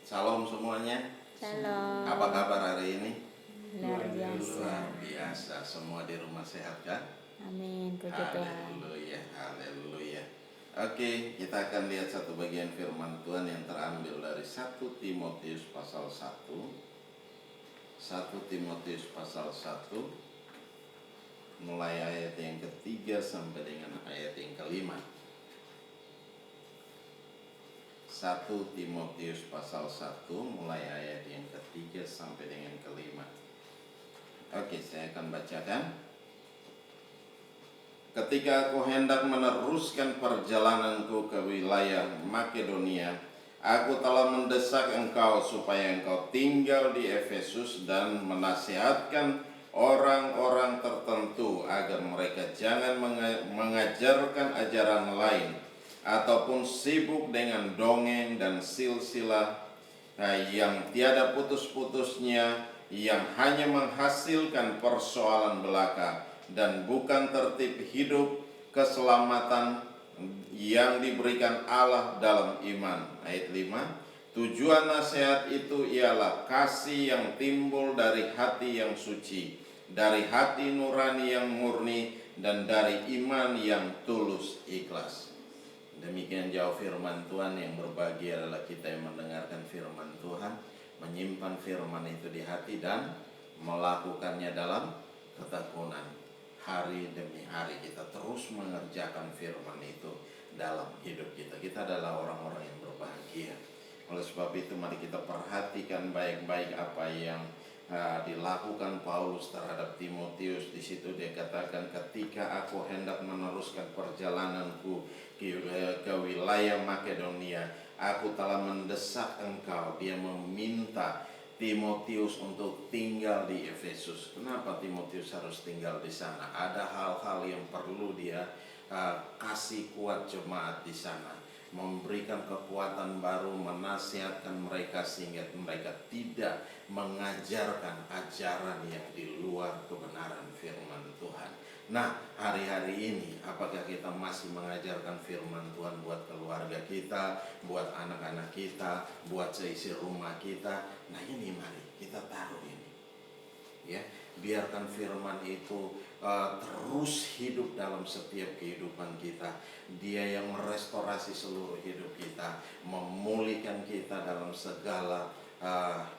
Salam semuanya. Shalom. Apa kabar hari ini? Luar biasa. Luar biasa. Semua di rumah sehat kan? Amin. Puji Tuhan. Haleluya, haleluya. Oke, kita akan lihat satu bagian firman Tuhan yang terambil dari 1 Timotius pasal 1. 1 Timotius pasal 1 mulai ayat yang ketiga sampai dengan ayat yang kelima. 1 Timotius pasal 1 mulai ayat yang ketiga sampai dengan kelima. Oke, saya akan bacakan. Ketika aku hendak meneruskan perjalananku ke wilayah Makedonia, aku telah mendesak engkau supaya engkau tinggal di Efesus dan menasihatkan orang-orang tertentu agar mereka jangan mengajarkan ajaran lain ataupun sibuk dengan dongeng dan silsilah yang tiada putus-putusnya, yang hanya menghasilkan persoalan belaka dan bukan tertib hidup keselamatan yang diberikan Allah dalam iman. Ayat 5. Tujuan nasihat itu ialah kasih yang timbul dari hati yang suci, dari hati nurani yang murni, dan dari iman yang tulus ikhlas. Demikian jauh firman Tuhan. Yang berbahagia adalah kita yang mendengarkan firman Tuhan, menyimpan firman itu di hati dan melakukannya dalam ketekunan. Hari demi hari kita terus mengerjakan firman itu dalam hidup kita. Kita adalah orang-orang yang berbahagia. Oleh sebab itu mari kita perhatikan baik-baik apa yang dilakukan Paulus terhadap Timotius. Di situ dia katakan, ketika aku hendak meneruskan perjalananku ke wilayah Makedonia, aku telah mendesak engkau. Dia meminta Timotius untuk tinggal di Efesus. Kenapa Timotius harus tinggal di sana? Ada hal-hal yang perlu dia kasih kuat jemaat di sana, memberikan kekuatan baru, menasihatkan mereka sehingga mereka tidak mengajarkan ajaran yang di luar kebenaran firman Tuhan. Nah, hari-hari ini apakah kita masih mengajarkan firman Tuhan buat keluarga kita, buat anak-anak kita, buat seisi rumah kita? Nah, ini mari kita taruh ini. Ya, biarkan firman itu terus hidup dalam setiap kehidupan kita. Dia yang merestorasi seluruh hidup kita, memulihkan kita dalam segala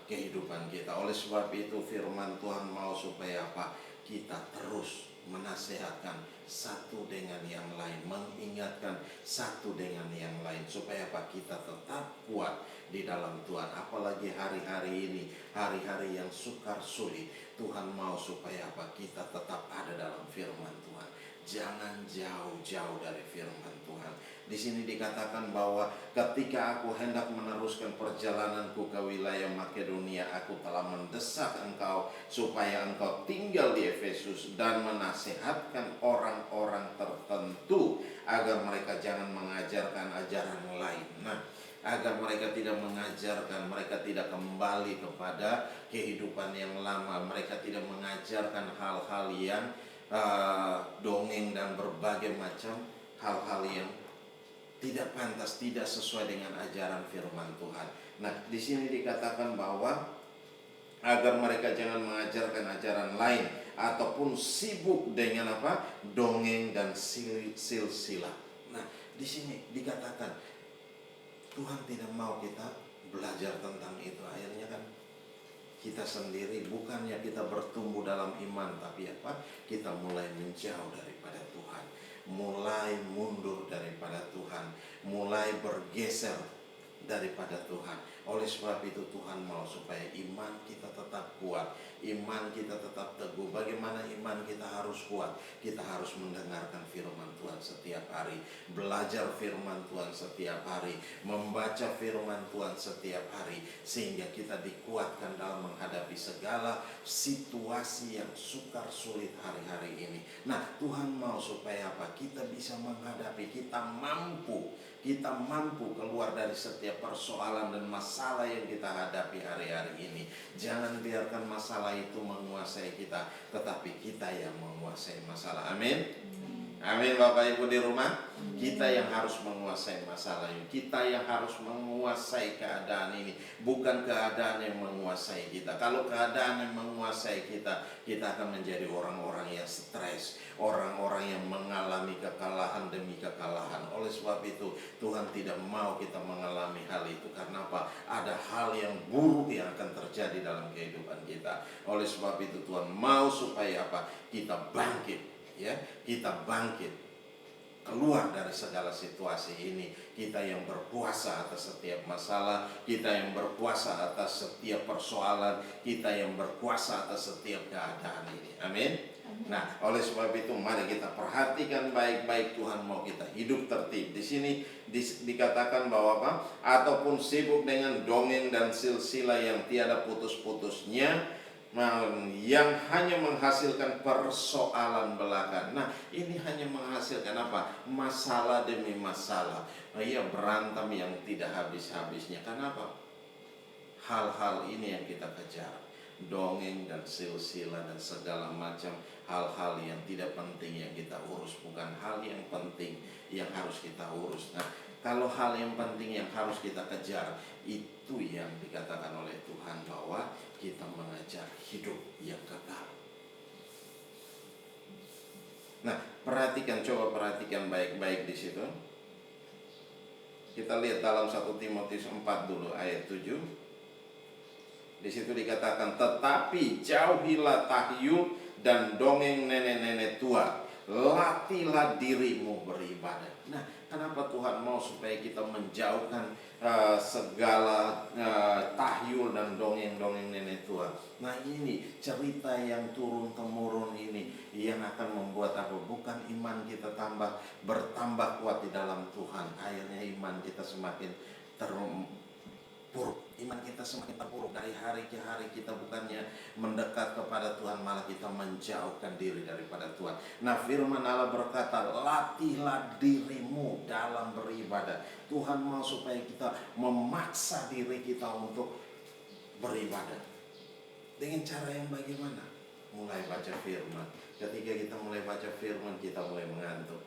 kehidupan kita. Oleh sebab itu firman Tuhan mau supaya apa? Kita terus menasihatkan satu dengan yang lain, mengingatkan satu dengan yang lain, supaya apa? Kita tetap kuat di dalam Tuhan. Apalagi hari-hari ini, hari-hari yang sukar sulit, Tuhan mau supaya apa? Kita tetap ada dalam firman Tuhan. Jangan jauh-jauh dari firman Tuhan. Di sini dikatakan bahwa ketika aku hendak meneruskan perjalananku ke wilayah Makedonia, aku telah mendesak engkau supaya engkau tinggal di Efesus dan menasihatkan orang-orang tertentu agar mereka jangan mengajarkan ajaran lain. Nah, agar mereka tidak mengajarkan, mereka tidak kembali kepada kehidupan yang lama, mereka tidak mengajarkan hal-hal yang dongeng dan berbagai macam hal-hal yang tidak pantas, tidak sesuai dengan ajaran firman Tuhan. Nah, di sini dikatakan bahwa agar mereka jangan mengajarkan ajaran lain ataupun sibuk dengan apa? Dongeng dan silsilah. Nah, di sini dikatakan Tuhan tidak mau kita belajar tentang itu. Akhirnya kan kita sendiri, bukannya kita bertumbuh dalam iman, tapi apa? Kita mulai menjauh daripada Tuhan, mulai mundur daripada Tuhan, mulai bergeser daripada Tuhan. Oleh sebab itu Tuhan mau supaya iman kita tetap kuat, iman kita tetap teguh. Bagaimana iman kita harus kuat? Kita harus mendengarkan firman Tuhan setiap hari, belajar firman Tuhan setiap hari, membaca firman Tuhan setiap hari, sehingga kita dikuatkan dalam menghadapi segala situasi yang sukar sulit hari-hari ini. Nah, Tuhan mau supaya apa? Kita bisa menghadapi, kita mampu keluar dari setiap persoalan dan masalah yang kita hadapi hari-hari ini. Jangan biarkan masalah itu menguasai kita, tetapi kita yang menguasai masalah. Amin. Amin Bapak Ibu di rumah. Kita yang harus menguasai masalah ini. Kita yang harus menguasai keadaan ini. Bukan keadaan yang menguasai kita. Kalau keadaan yang menguasai kita, kita akan menjadi orang-orang yang stres. Orang-orang yang mengalami kekalahan demi kekalahan. Oleh sebab itu Tuhan tidak mau kita mengalami hal itu. Karena apa? Ada hal yang buruk yang akan terjadi dalam kehidupan kita. Oleh sebab itu Tuhan mau supaya apa? Kita bangkit. Ya, kita bangkit keluar dari segala situasi ini. Kita yang berkuasa atas setiap masalah, kita yang berkuasa atas setiap persoalan, kita yang berkuasa atas setiap keadaan ini. Amin. Nah, oleh sebab itu mari kita perhatikan baik-baik. Tuhan mau kita hidup tertib. Di sini dikatakan bahwa apa? Ataupun sibuk dengan dongeng dan silsilah yang tiada putus-putusnya, yang hanya menghasilkan persoalan belaka. Nah, ini hanya menghasilkan apa? Masalah demi masalah. Ia berantem yang tidak habis-habisnya. Kenapa? Hal-hal ini yang kita kejar. Dongeng dan silsilah dan segala macam hal-hal yang tidak penting yang kita urus. Bukan hal yang penting yang harus kita urus. Nah, kalau hal yang penting yang harus kita kejar, itu yang dikatakan oleh Tuhan bahwa kita mengejar hidup yang kekal. Nah, coba perhatikan baik-baik di situ. Kita lihat dalam 1 Timotius 4 dulu ayat 7. Di situ dikatakan, tetapi jauhilah tahyul dan dongeng nenek-nenek tua. Latihlah dirimu beribadah. Nah, kenapa Tuhan mau supaya kita menjauhkan segala tahyul dan dongeng-dongeng nenek tua? Nah, ini cerita yang turun-temurun ini yang akan membuat apa? Bukan iman kita bertambah kuat di dalam Tuhan. Akhirnya iman kita semakin terpuruk. Iman kita semakin terpuruk. Dari hari ke hari kita bukannya mendekat kepada Tuhan, malah kita menjauhkan diri daripada Tuhan. Nah, firman Allah berkata, latihlah dirimu dalam beribadah. Tuhan mau supaya kita memaksa diri kita untuk beribadah. Dengan cara yang bagaimana? Mulai baca firman. Ketika kita mulai baca firman, kita mulai mengantuk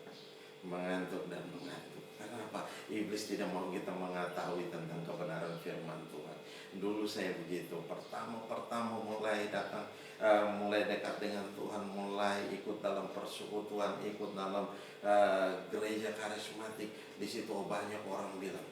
dan mengantuk. Kenapa? Iblis tidak mau kita mengetahui tentang kebenaran firman Tuhan. Dulu saya begitu. Pertama mulai datang, mulai dekat dengan Tuhan, mulai ikut dalam persekutuan, ikut dalam gereja karismatik. Di situ banyak orang bilang,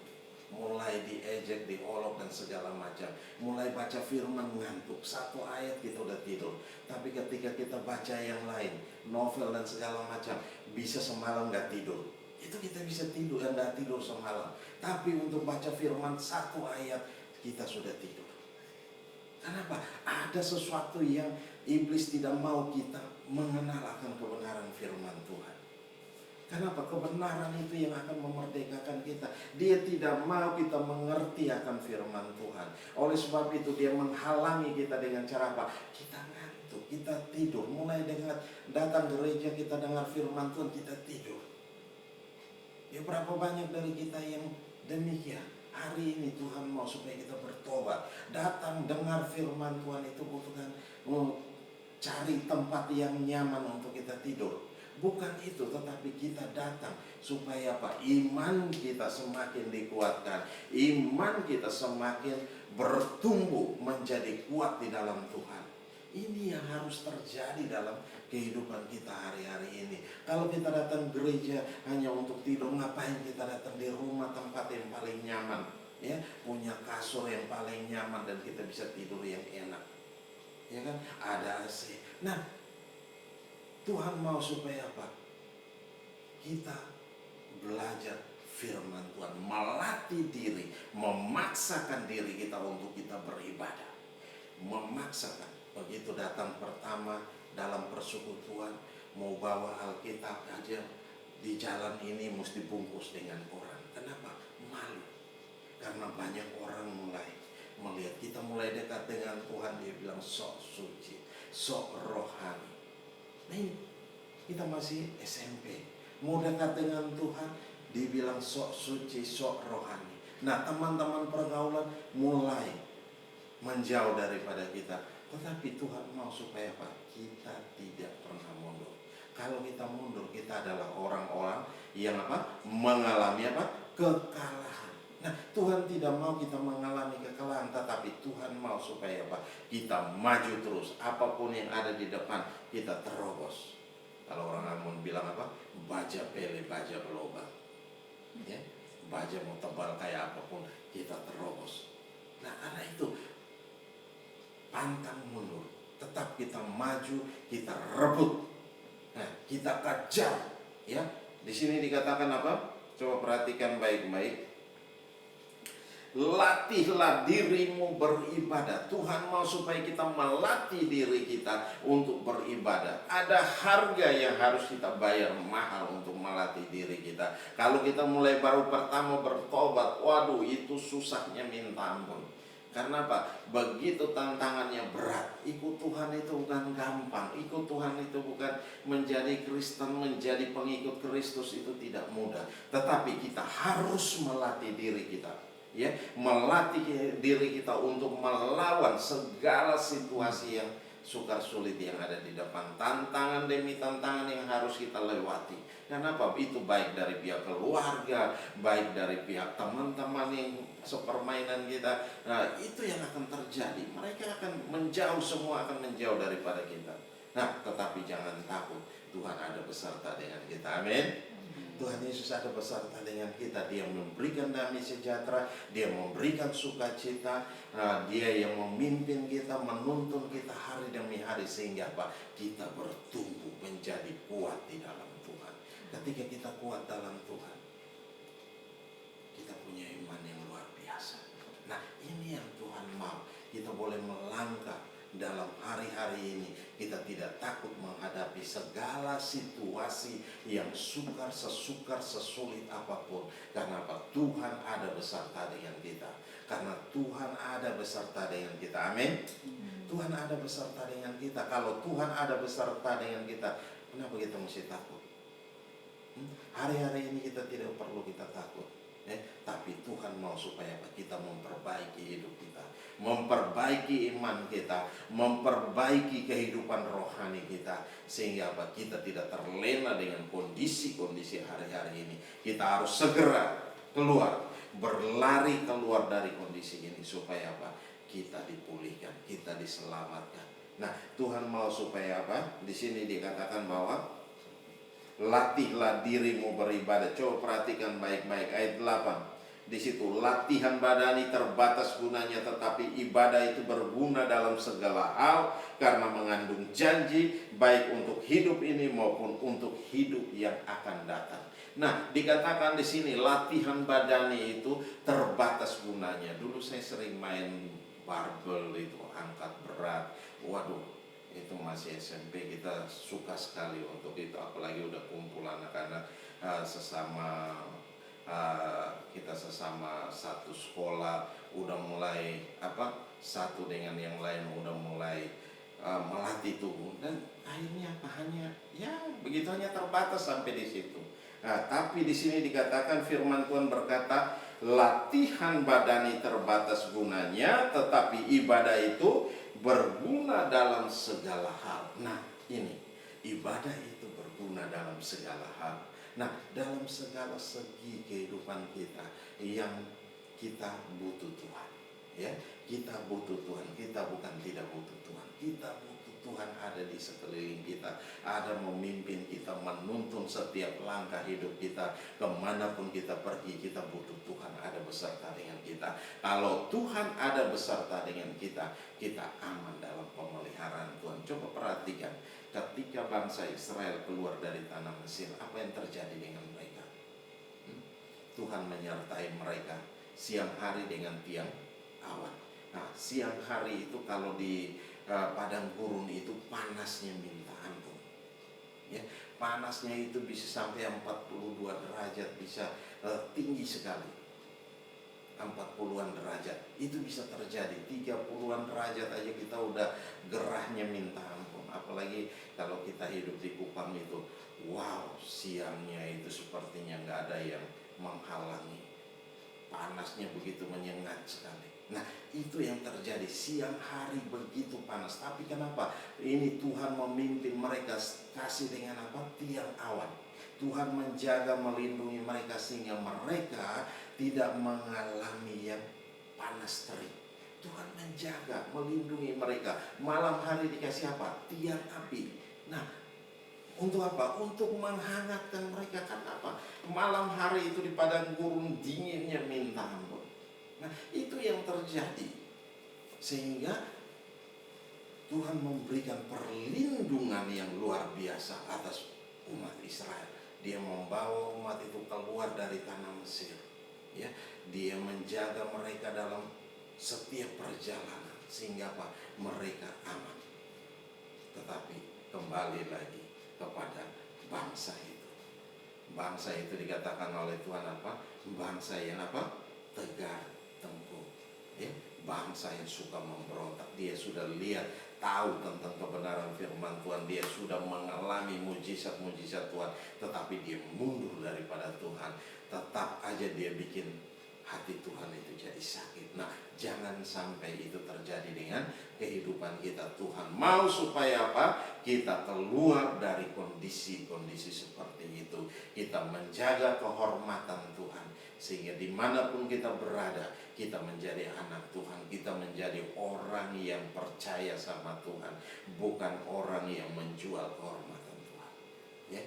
mulai diejek, diolok dan segala macam. Mulai baca firman ngantuk. 1 ayat kita udah tidur. Tapi ketika kita baca yang lain, novel dan segala macam, bisa semalam gak tidur. Itu kita bisa tidur, gak tidur semalam. Tapi untuk baca firman 1 ayat, kita sudah tidur. Kenapa? Ada sesuatu yang iblis tidak mau kita mengenal akan kebenaran firman Tuhan. Kenapa? Kebenaran itu yang akan memerdekakan kita. Dia tidak mau kita mengerti akan firman Tuhan. Oleh sebab itu dia menghalangi kita dengan cara apa? Kita ngantuk, kita tidur. Mulai dengan datang gereja, kita dengar firman Tuhan, kita tidur. Ya, berapa banyak dari kita yang demikian. Hari ini Tuhan mau supaya kita bertobat. Datang dengar firman Tuhan itu bukan cari tempat yang nyaman untuk kita tidur. Bukan itu, tetapi kita datang supaya apa? Iman kita semakin dikuatkan. Iman kita semakin bertumbuh menjadi kuat di dalam Tuhan. Ini yang harus terjadi dalam kehidupan kita hari-hari ini. Kalau kita datang gereja hanya untuk tidur, ngapain kita datang di rumah, tempat yang paling nyaman, ya, punya kasur yang paling nyaman dan kita bisa tidur yang enak, ya kan? Ada AC. Nah, Tuhan mau supaya apa? Kita belajar firman Tuhan, melatih diri, memaksakan diri kita untuk kita beribadah, memaksakan. Begitu datang pertama dalam persekutuan, mau bawa Alkitab aja di jalan ini mesti bungkus dengan orang. Kenapa? Malu. Karena banyak orang mulai melihat kita mulai dekat dengan Tuhan, dia bilang sok suci, sok rohani. Nah, ini kita masih SMP, mau dekat dengan Tuhan, dibilang sok suci, sok rohani. Nah, teman-teman pergaulan mulai menjauh daripada kita. Tetapi Tuhan mau supaya apa? Kita tidak pernah mundur. Kalau kita mundur, kita adalah orang-orang yang mengalami kekalahan. Nah, Tuhan tidak mau kita mengalami kekalahan, tetapi Tuhan mau supaya kita maju terus. Apapun yang ada di depan, kita terobos. Kalau orang Ambon bilang baja pele, baja berlobang. Ya, baja mau tebal kayak apapun, kita terobos. Nah, karena itu pantang mundur, tetap kita maju, kita rebut. Nah, kita kejar. Ya, di sini dikatakan apa? Coba perhatikan baik-baik. Latihlah dirimu beribadah. Tuhan mau supaya kita melatih diri kita untuk beribadah. Ada harga yang harus kita bayar mahal untuk melatih diri kita. Kalau kita mulai baru pertama bertobat, waduh itu susahnya minta ampun. Karena begitu tantangannya berat. Ikut Tuhan itu bukan gampang. Ikut Tuhan itu bukan menjadi Kristen, menjadi pengikut Kristus itu tidak mudah. Tetapi kita harus melatih diri kita. Ya, melatih diri kita untuk melawan segala situasi yang sukar sulit yang ada di depan. Tantangan demi tantangan yang harus kita lewati. Kenapa? Itu baik dari pihak keluarga, baik dari pihak teman-teman yang sepermainan kita. Nah, itu yang akan terjadi. Mereka akan menjauh, semua akan menjauh daripada kita. Nah, tetapi jangan takut. Tuhan ada beserta dengan kita. Amin. Tuhan Yesus ada beserta dengan kita. Dia memberikan damai sejahtera, Dia memberikan sukacita, Dia yang memimpin kita, menuntun kita hari demi hari, sehingga kita bertumbuh menjadi kuat di dalam Tuhan. Ketika kita kuat dalam Tuhan, kita punya iman yang luar biasa. Nah, ini yang Tuhan mau. Kita boleh melangkah dalam hari-hari ini. Kita tidak takut menghadapi segala situasi yang sukar, sesulit apapun. Karena Tuhan ada beserta dengan kita. Karena Tuhan ada beserta dengan kita. Amin. Tuhan ada beserta dengan kita. Kalau Tuhan ada beserta dengan kita, kenapa kita mesti takut? Hari-hari ini kita tidak perlu kita takut. Tapi Tuhan mau supaya kita memperbaiki hidup kita, memperbaiki iman kita, memperbaiki kehidupan rohani kita, sehingga kita tidak terlena dengan kondisi-kondisi hari-hari ini. Kita harus segera keluar, berlari keluar dari kondisi ini, supaya kita dipulihkan, kita diselamatkan. Nah, Tuhan mau supaya di sini dikatakan bahwa latihlah dirimu beribadah. Coba perhatikan baik-baik ayat 8. Di situ, latihan badani terbatas gunanya, tetapi ibadah itu berguna dalam segala hal karena mengandung janji baik untuk hidup ini maupun untuk hidup yang akan datang. Nah, dikatakan di sini latihan badani itu terbatas gunanya. Dulu saya sering main barbel itu, angkat berat. Waduh, itu masih SMP, kita suka sekali untuk itu, apalagi udah kumpul anak-anak kita sesama satu sekolah, udah mulai satu dengan yang lain, udah mulai melatih tubuh, dan akhirnya hanya begitu, hanya terbatas sampai di situ. Nah, tapi di sini dikatakan firman Tuhan berkata, latihan badani terbatas gunanya, tetapi ibadah itu berguna dalam segala hal. Nah, ini ibadah itu berguna dalam segala hal. Nah, dalam segala segi kehidupan kita yang kita butuh Tuhan. Ya, kita butuh Tuhan. Kita bukan tidak butuh Tuhan. Kita butuh Tuhan ada di sekeliling kita, ada memimpin kita, menuntun setiap langkah hidup kita. Kemanapun kita pergi, kita butuh Tuhan ada beserta dengan kita. Kalau Tuhan ada beserta dengan kita, kita aman dalam pemeliharaan Tuhan. Coba perhatikan, ketika bangsa Israel keluar dari tanah Mesir, apa yang terjadi dengan mereka? Tuhan menyertai mereka siang hari dengan tiang awan. Nah, siang hari itu kalau di padang gurun itu panasnya minta ampun. Ya, panasnya itu bisa sampai 42 derajat, bisa tinggi sekali. 40-an derajat itu bisa terjadi. 30-an derajat aja kita udah gerahnya minta ampun. Apalagi kalau kita hidup di Kupang itu, wow, siangnya itu sepertinya nggak ada yang menghalangi. Panasnya begitu menyengat sekali. Nah, itu yang terjadi. Siang hari begitu panas. Tapi kenapa? Ini Tuhan memimpin mereka, kasih dengan apa? Tiang awan. Tuhan menjaga, melindungi mereka sehingga mereka tidak mengalami yang panas terik. Tuhan menjaga, melindungi mereka. Malam hari dikasih apa? Tiang api. Nah, untuk apa? Untuk menghangatkan mereka. Kan apa? Malam hari itu di padang gurun dinginnya minta ampun. Nah, itu yang terjadi. Sehingga Tuhan memberikan perlindungan yang luar biasa atas umat Israel. Dia membawa umat itu keluar dari tanah Mesir. Ya, dia menjaga mereka dalam setiap perjalanan sehingga apa? Mereka aman. Tetapi kembali lagi kepada bangsa itu. Bangsa itu dikatakan oleh Tuhan apa? Bangsa yang apa? Tegar tengkuk. Ya, bangsa yang suka memberontak. Dia sudah lihat, tahu tentang kebenaran firman Tuhan. Dia sudah mengalami mujizat-mujizat Tuhan, tetapi dia mundur daripada Tuhan. Tetap aja dia bikin hati Tuhan itu jadi sakit. Nah, jangan sampai itu terjadi dengan kehidupan kita. Tuhan mau supaya apa? Kita keluar dari kondisi-kondisi seperti itu. Kita menjaga kehormatan Tuhan, sehingga dimanapun kita berada, kita menjadi anak Tuhan. Kita menjadi orang yang percaya sama Tuhan, bukan orang yang menjual kehormatan Tuhan, ya.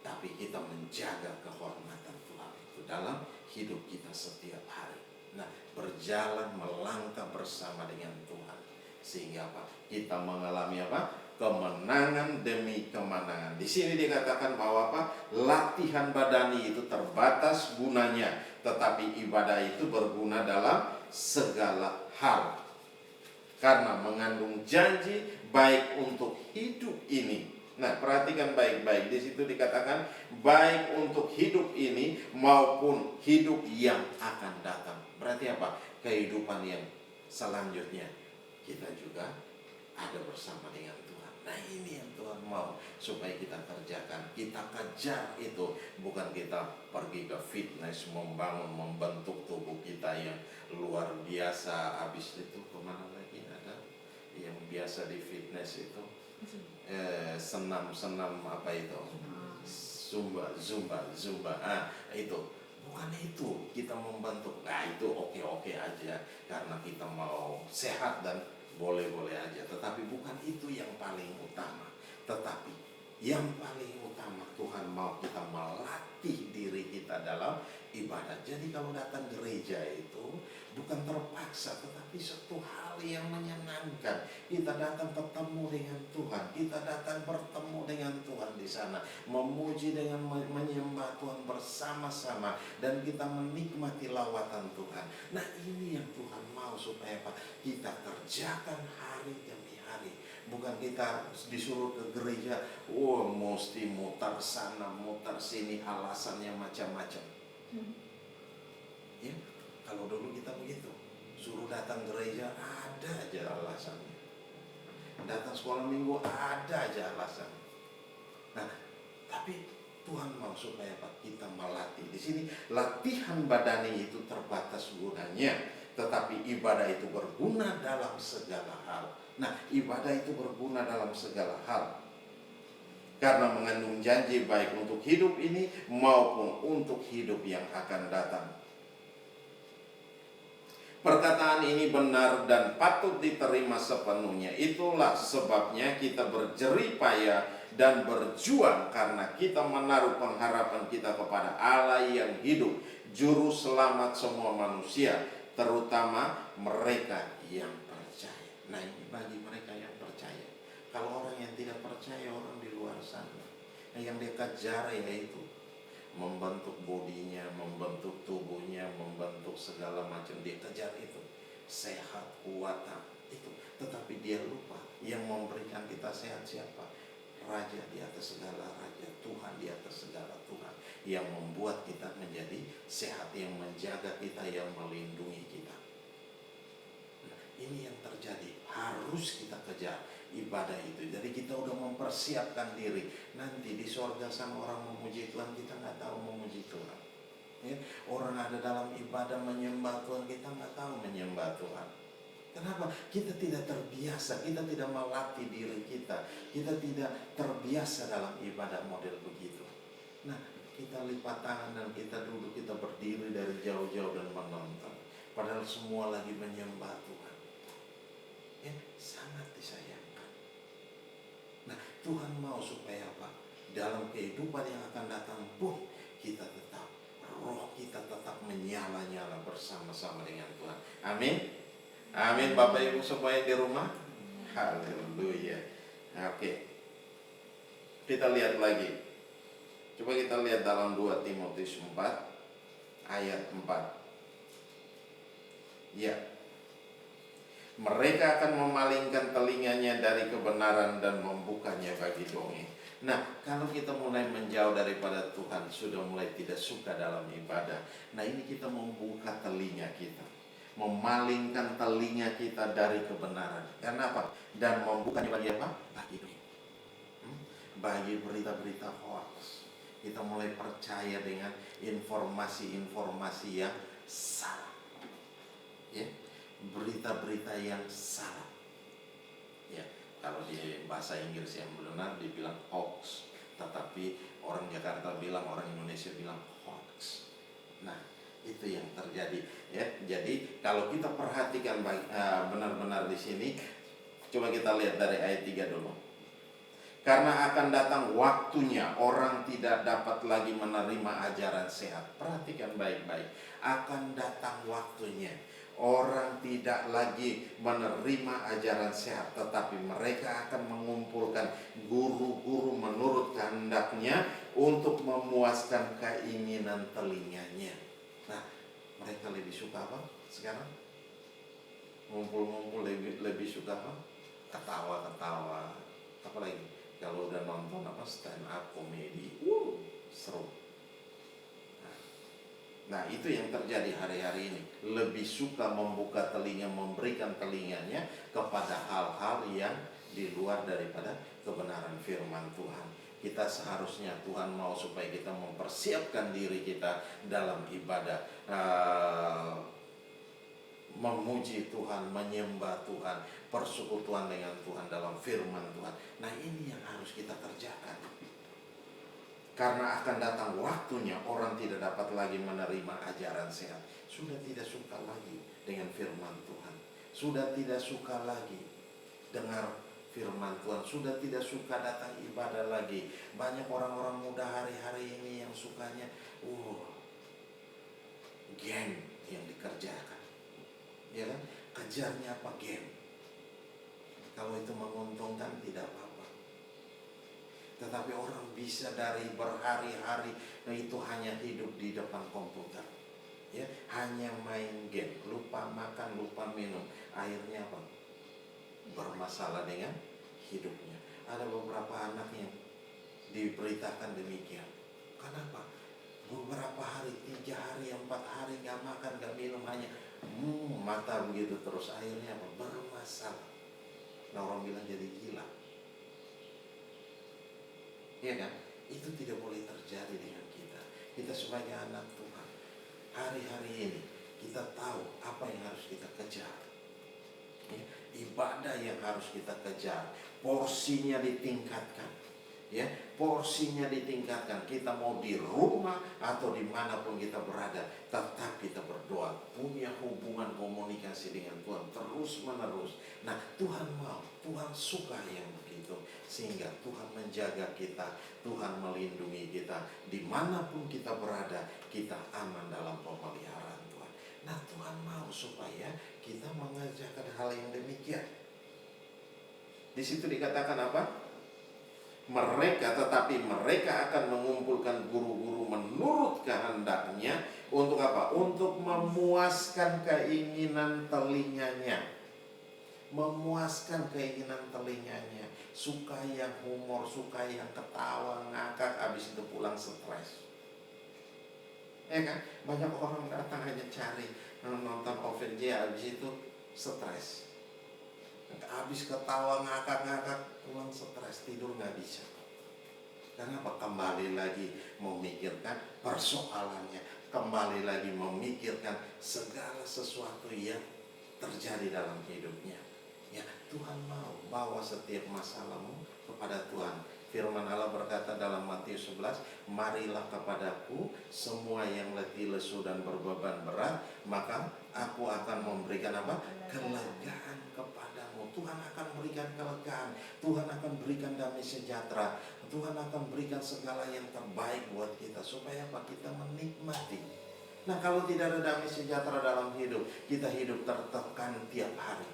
Tapi kita menjaga kehormatan Tuhan itu dalam hidup kita setiap hari. Nah, berjalan melangkah bersama dengan Tuhan, sehingga apa? Kita mengalami apa? Kemenangan demi kemenangan. Di sini dikatakan bahwa apa? Latihan badani itu terbatas gunanya, tetapi ibadah itu berguna dalam segala hal. Karena mengandung janji baik untuk hidup ini. Nah, perhatikan baik-baik. Di situ dikatakan baik untuk hidup ini maupun hidup yang akan datang. Berarti apa? Kehidupan yang selanjutnya kita juga ada bersama dengan Tuhan. Nah, ini yang Tuhan mau supaya kita kerjakan. Kita kejar itu. Bukan kita pergi ke fitness, membentuk tubuh kita yang luar biasa. Habis itu kemana lagi ada yang biasa di fitness itu? Senam apa itu? Zumba. Itu bukan itu kita membentuk. Nah, itu oke aja karena kita mau sehat dan boleh-boleh aja. Tetapi bukan itu yang paling utama. Tetapi yang paling utama, Tuhan mau kita melatih diri kita dalam ibadah. Jadi kalau datang gereja itu bukan terpaksa, tetapi satu hal yang menyenangkan. Kita datang ketemu dengan Tuhan, kita datang bertemu dengan Tuhan di sana, memuji dengan menyembah Tuhan bersama-sama, dan kita menikmati lawatan Tuhan. Nah, ini yang Tuhan mau supaya apa? Kita kerjakan hari demi hari. Bukan kita disuruh ke gereja, mesti mutar sana, mutar sini, alasannya macam-macam. Ya, kalau dulu kita begitu, suruh datang gereja ada aja alasannya, datang sekolah minggu ada aja alasannya. Nah, tapi Tuhan mau supaya apa? Kita melatih. Di sini latihan badani itu terbatas gunanya, tetapi ibadah itu berguna dalam segala hal. Nah, ibadah itu berguna dalam segala hal karena mengandung janji baik untuk hidup ini maupun untuk hidup yang akan datang. Perkataan ini benar dan patut diterima sepenuhnya. Itulah sebabnya kita berjerih payah dan berjuang, karena kita menaruh pengharapan kita kepada Allah yang hidup, juru selamat semua manusia, terutama mereka yang percaya. Nah, ini bagi mereka yang percaya. Kalau orang yang tidak percaya, orang di luar sana, yang dia kejar yaitu membentuk bodinya, membentuk tubuhnya, membentuk segala macam. Dia kejar itu, sehat, kuat, itu. Tetapi dia lupa yang memberikan kita sehat siapa? Raja di atas segala raja, Tuhan di atas segala Tuhan, yang membuat kita menjadi sehat, yang menjaga kita, yang melindungi kita. Nah, ini yang terjadi, harus kita kejar ibadah itu. Jadi kita udah mempersiapkan diri. Nanti di sorga sama orang memuji Tuhan, kita nggak tahu memuji Tuhan. Ya, orang ada dalam ibadah menyembah Tuhan, kita nggak tahu Kenapa? Kita tidak terbiasa, kita tidak melatih diri kita. Kita tidak terbiasa dalam ibadah model begitu. Nah, kita lipat tangan dan kita duduk, kita berdiri dari jauh-jauh dan menonton. Padahal semua lagi menyembah Tuhan. Ya, sangat disayangkan. Nah, Tuhan mau supaya apa? Dalam kehidupan yang akan datang pun kita tetap, roh kita tetap menyala-nyala bersama-sama dengan Tuhan. Amin. Amin Bapak Ibu semuanya di rumah. Haleluya. Oke. Kita lihat lagi. Coba kita lihat dalam 2 Timotius 4 ayat 4. Ya. Mereka akan memalingkan telinganya dari kebenaran dan membukanya bagi dongeng. Nah, kalau kita mulai menjauh daripada Tuhan, sudah mulai tidak suka dalam ibadah. Nah, ini kita membuka telinga kita, memalingkan telinga kita dari kebenaran. Karena apa? Dan membukanya bagi apa? Bagi dongeng. Bagi berita-berita hoax. Kita mulai percaya dengan informasi-informasi yang salah. Ya, berita-berita yang salah. Ya, kalau di bahasa Inggris yang benar dibilang hoax, tetapi orang Jakarta bilang, orang Indonesia bilang hoax. Nah, itu yang terjadi. Ya, jadi kalau kita perhatikan benar-benar di sini, coba kita lihat dari ayat 3 dulu. Karena akan datang waktunya orang tidak dapat lagi menerima ajaran sehat. Perhatikan baik-baik. Akan datang waktunya orang tidak lagi menerima ajaran sehat, tetapi mereka akan mengumpulkan guru-guru menurut kehendaknya untuk memuaskan keinginan telinganya. Nah, mereka lebih suka apa sekarang? Ngumpul-ngumpul lebih suka apa? Ketawa-ketawa. Apa lagi? Kalau udah nonton stand up komedi, seru. Nah, itu yang terjadi hari-hari ini. Lebih suka membuka telinga, memberikan telinganya kepada hal-hal yang di luar daripada kebenaran firman Tuhan. Kita seharusnya, Tuhan mau supaya kita mempersiapkan diri kita dalam ibadah, memuji Tuhan, menyembah Tuhan, persekutuan dengan Tuhan dalam firman Tuhan. Nah, ini yang harus kita kerjakan. Karena akan datang waktunya orang tidak dapat lagi menerima ajaran sehat. Sudah tidak suka lagi dengan firman Tuhan. Sudah tidak suka lagi dengar firman Tuhan. Sudah tidak suka datang ibadah lagi. Banyak orang-orang muda hari-hari ini yang sukanya game yang dikerjakan. Ya kan? Kejarnya apa? Game. Kalau itu menguntungkan tidak apa-apa. Tetapi orang bisa dari berhari-hari, nah itu hanya hidup di depan komputer. Ya, hanya main game, lupa makan, lupa minum. Akhirnya apa? Bermasalah dengan hidupnya. Ada beberapa anak yang diberitakan demikian. Kenapa? Beberapa hari, 3 hari, 4 hari gak makan, gak minum, hanya mata begitu terus. Akhirnya apa? Bermasalah. Nah, orang bilang jadi gila. Ya kan? Itu tidak boleh terjadi dengan kita. Kita sebagai anak Tuhan, hari-hari ini kita tahu apa yang harus kita kejar. Ya, ibadah yang harus kita kejar, porsinya ditingkatkan. Ya, porsinya ditingkatkan. Kita mau di rumah atau dimanapun kita berada, tetap kita berdoa, punya hubungan komunikasi dengan Tuhan terus menerus. Nah, Tuhan mau, Tuhan suka yang begitu, sehingga Tuhan menjaga kita, Tuhan melindungi kita, dimanapun kita berada, kita aman dalam pemeliharaan Tuhan. Nah, Tuhan mau supaya kita mengerjakan hal yang demikian. Di situ dikatakan apa? Tetapi mereka akan mengumpulkan guru-guru menurut kehendaknya. Untuk apa? Untuk memuaskan keinginan telinganya. Memuaskan keinginan telinganya. Suka yang humor, suka yang ketawa, ngakak, habis itu pulang stres. Ya kan? Banyak orang datang hanya cari nonton OVJ, habis itu stres. Habis ketawa ngakak-ngakak, pulang stres, tidur gak bisa. Kenapa? Kembali lagi memikirkan persoalannya, kembali lagi memikirkan segala sesuatu yang terjadi dalam hidupnya. Ya, Tuhan mau bawa setiap masalahmu kepada Tuhan. Firman Allah berkata dalam Matius 11, marilah kepadaku semua yang letih lesu dan berbeban berat, maka aku akan memberikan apa? Kelegaan kepadamu. Tuhan akan berikan kelegaan, Tuhan akan berikan damai sejahtera, Tuhan akan berikan segala yang terbaik buat kita, supaya apa? Kita menikmati. Nah, kalau tidak ada damai sejahtera dalam hidup, kita hidup tertekan tiap hari,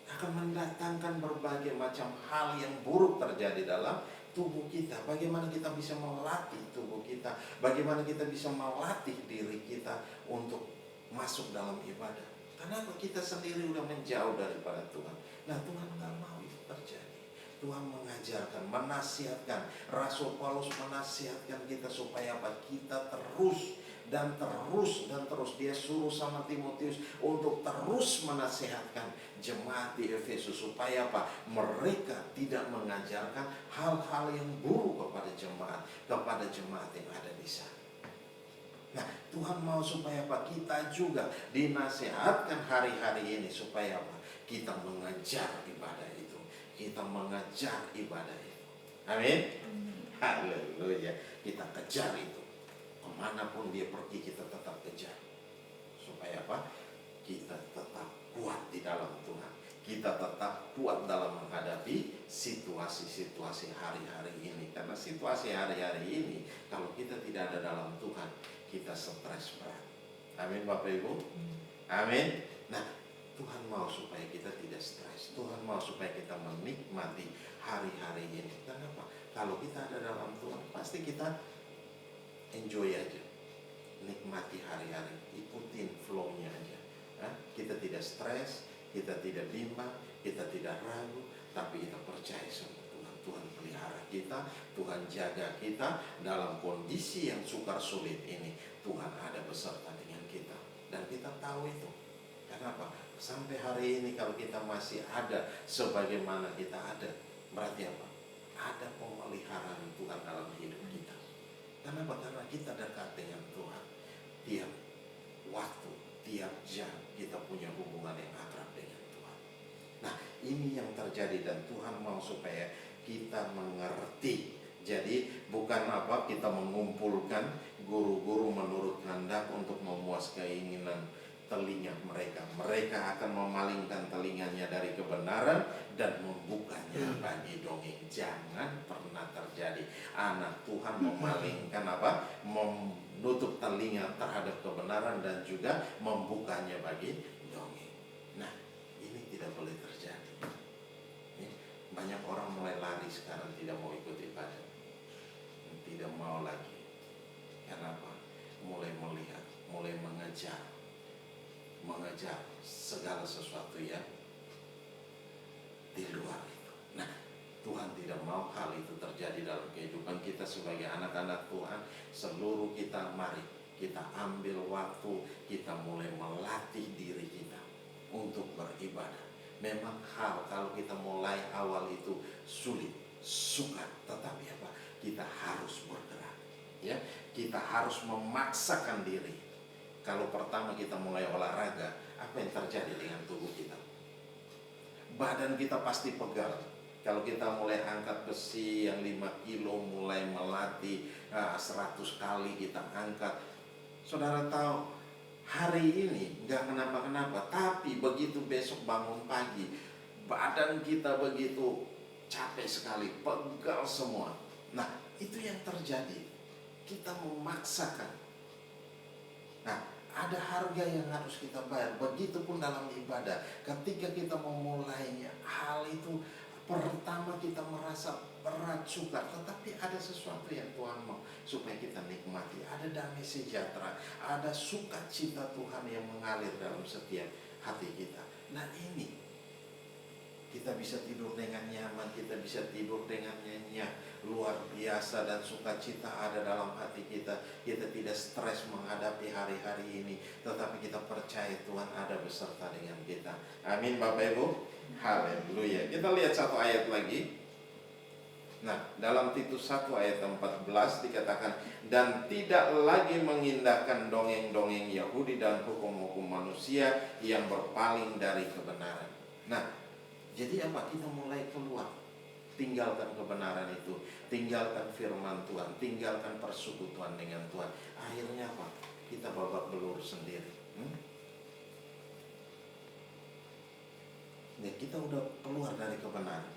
akan mendatangkan berbagai macam hal yang buruk terjadi dalam tubuh kita. Bagaimana kita bisa melatih tubuh kita, bagaimana kita bisa melatih diri kita untuk masuk dalam ibadah. Karena kita sendiri udah menjauh daripada Tuhan. Nah, Tuhan gak mau itu terjadi. Tuhan mengajarkan, menasihatkan. Rasul Paulus menasihatkan kita supaya apa? Kita terus dan terus. Dia suruh sama Timotius untuk terus menasihatkan jemaat di Efesus, supaya apa? Mereka tidak mengajarkan hal-hal yang buruk kepada jemaat yang ada di sana. Nah, Tuhan mau supaya apa? Kita juga dinasihatkan hari-hari ini, supaya apa? Kita mengejar ibadah itu. Kita mengejar ibadah itu. Amin. Haleluya. Kita kejar itu. Kemanapun dia pergi, kita tetap kejar. Supaya apa? Kita tetap kuat di dalam Tuhan. Kita tetap kuat dalam menghadapi situasi-situasi hari-hari ini. Karena situasi hari-hari ini, kalau kita tidak ada dalam Tuhan, kita stres berat. Amin Bapak Ibu. Amin. Nah, Tuhan mau supaya kita tidak stres. Tuhan mau supaya kita menikmati hari-hari ini. Kenapa? Kalau kita ada dalam Tuhan, pasti kita enjoy aja, nikmati hari-hari, ikutin flow-nya aja. Kita tidak stres, kita tidak bimbang, kita tidak ragu, tapi kita percaya sama Tuhan. Tuhan pelihara kita, Tuhan jaga kita dalam kondisi yang sukar sulit ini. Tuhan ada beserta dengan kita, dan kita tahu itu. Kenapa? Sampai hari ini kalau kita masih ada sebagaimana kita ada, berarti apa? Ada pemeliharaan Tuhan dalam hidup kita. Kenapa? Karena kita dekat dengan Tuhan. Tiap waktu, tiap jam kita punya hubungan yang akrab dengan Tuhan. Nah, ini yang terjadi, dan Tuhan mau supaya kita mengerti. Jadi bukan apa, kita mengumpulkan guru-guru menurut kehendak untuk memuas keinginan telinga mereka. Mereka akan memalingkan telinganya dari kebenaran dan membukanya bagi dongeng. Jangan pernah terjadi anak Tuhan memalingkan apa? Menutup telinga terhadap kebenaran dan juga membukanya bagi dongeng. Nah, ini tidak boleh terjadi. Banyak orang mulai lari sekarang, tidak mau ikut ibadah, tidak mau lagi. Kenapa? Mulai melihat, mulai mengejar segala sesuatu yang di luar itu. Nah, Tuhan tidak mau hal itu terjadi dalam kehidupan kita sebagai anak-anak Tuhan. Seluruh kita, mari kita ambil waktu, kita mulai melatih diri kita untuk beribadah. Memang hal kalau kita mulai awal itu sulit, sukar, tetapi apa? Kita harus bergerak. Ya, kita harus memaksakan diri. Kalau pertama kita mulai olahraga, apa yang terjadi dengan tubuh kita? Badan kita pasti pegal. Kalau kita mulai angkat besi yang 5 kilo, mulai melatih 100 kali kita angkat, saudara tahu, hari ini nggak kenapa-kenapa, tapi begitu besok bangun pagi, badan kita begitu capek sekali, pegal semua. Nah, itu yang terjadi. Kita memaksakan. Nah, ada harga yang harus kita bayar. Begitupun dalam ibadah. Ketika kita memulainya, hal itu pertama kita merasa berat, sukar, tetapi ada sesuatu yang Tuhan mau supaya kita nikmati. Ada damai sejahtera, ada sukacita Tuhan yang mengalir dalam setiap hati kita. Nah, ini kita bisa tidur dengan nyaman, kita bisa tidur dengan nyenyak, luar biasa, dan sukacita ada dalam hati kita. Kita tidak stres menghadapi hari-hari ini, tetapi kita percaya Tuhan ada beserta dengan kita. Amin Bapak Ibu. Haleluya. Kita lihat satu ayat lagi. Nah, dalam Titus 1 ayat 14 dikatakan, dan tidak lagi mengindahkan dongeng-dongeng Yahudi dan hukum-hukum manusia yang berpaling dari kebenaran. Nah, jadi apa? Kita mulai keluar. Tinggalkan kebenaran itu, tinggalkan firman Tuhan, tinggalkan persekutuan dengan Tuhan. Akhirnya apa? Kita babak belur sendiri. Ya, kita udah keluar dari kebenaran.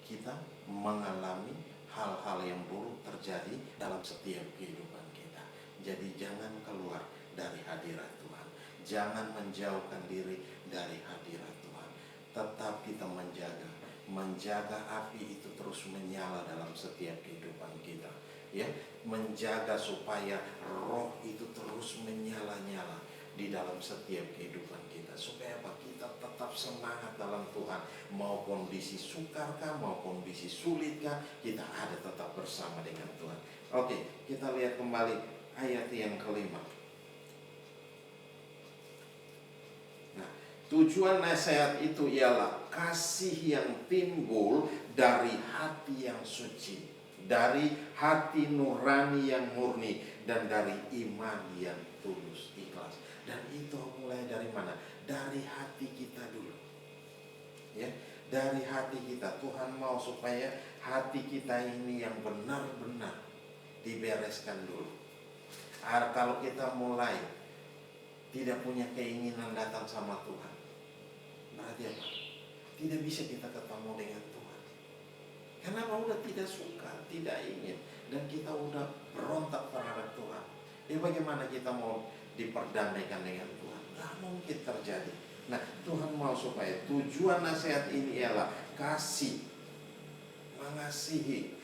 Kita mengalami hal-hal yang buruk terjadi dalam setiap kehidupan kita. Jadi jangan keluar dari hadirat Tuhan. Jangan menjauhkan diri dari hadirat Tuhan. Tetap kita menjaga api itu terus menyala dalam setiap kehidupan kita. Ya, menjaga supaya roh itu terus menyala-nyala di dalam setiap kehidupan kita. Supaya apa? Kita tetap semangat dalam Tuhan. Mau kondisi sukarkah, mau kondisi sulitkah, kita ada tetap bersama dengan Tuhan. Oke, kita lihat kembali ayat yang kelima. Nah, tujuan nasihat itu ialah kasih yang timbul dari hati yang suci, dari hati nurani yang murni, dan dari iman yang tulus ikhlas. Dan itu mulai dari mana? Dari hati kita dulu. Ya, dari hati kita. Tuhan mau supaya hati kita ini yang benar-benar dibereskan dulu. Kalau kita mulai tidak punya keinginan datang sama Tuhan, berarti apa? Tidak bisa kita ketemu dengan Tuhan. Kenapa? Udah tidak suka, tidak ingin, dan kita udah berontak terhadap Tuhan. Bagaimana kita mau diperdamaikan dengan Tuhan? Gak mungkin terjadi. Nah, Tuhan mau supaya tujuan nasihat ini ialah kasih, mengasihi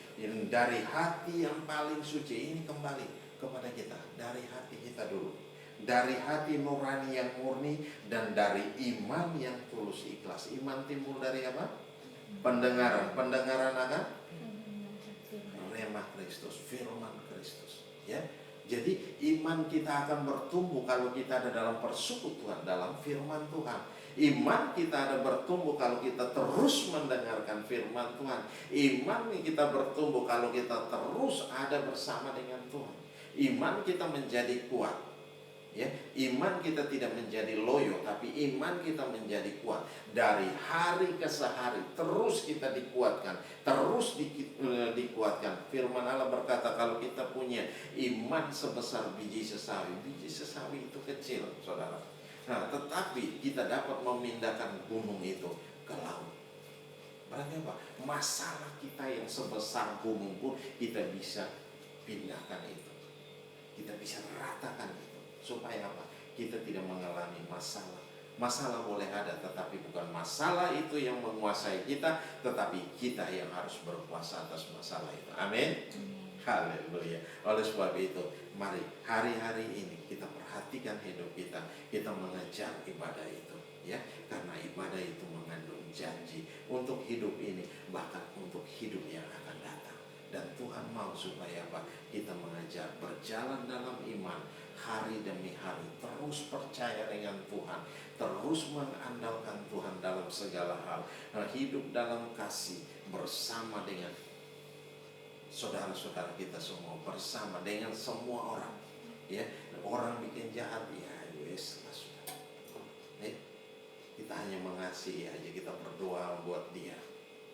dari hati yang paling suci. Ini kembali kepada kita, dari hati kita dulu, dari hati nurani yang murni, dan dari iman yang tulus ikhlas. Iman timbul dari apa? Pendengaran. Pendengaran akan rema Kristus, firman Kristus. Ya, jadi iman kita akan bertumbuh kalau kita ada dalam persekutuan dalam firman Tuhan. Iman kita ada bertumbuh kalau kita terus mendengarkan firman Tuhan. Iman kita bertumbuh kalau kita terus ada bersama dengan Tuhan. Iman kita menjadi kuat. Ya, iman kita tidak menjadi loyo, tapi iman kita menjadi kuat. Dari hari ke hari terus kita dikuatkan, terus dikuatkan. Firman Allah berkata kalau kita punya iman sebesar biji sesawi itu kecil, saudara. Nah, tetapi kita dapat memindahkan gunung itu ke laut. Berarti apa? Masalah kita yang sebesar gunung pun kita bisa pindahkan itu. Kita bisa ratakan itu. Supaya apa? Kita tidak mengalami masalah. Masalah boleh ada, tetapi bukan masalah itu yang menguasai kita, tetapi kita yang harus berkuasa atas masalah itu. Amin. Haleluya. Oleh sebab itu, mari hari-hari ini kita perhatikan hidup kita. Kita mengejar ibadah itu, ya, karena ibadah itu mengandung janji untuk hidup ini, bahkan untuk hidup yang akan datang. Dan Tuhan mau supaya apa? Kita mengejar, berjalan dalam iman hari demi hari, terus percaya dengan Tuhan, terus mengandalkan Tuhan dalam segala hal, hidup dalam kasih bersama dengan saudara-saudara kita semua, bersama dengan semua orang. Ya, orang bikin jahat, ya wes lah sudah. Kita hanya mengasihi aja, kita berdoa buat dia.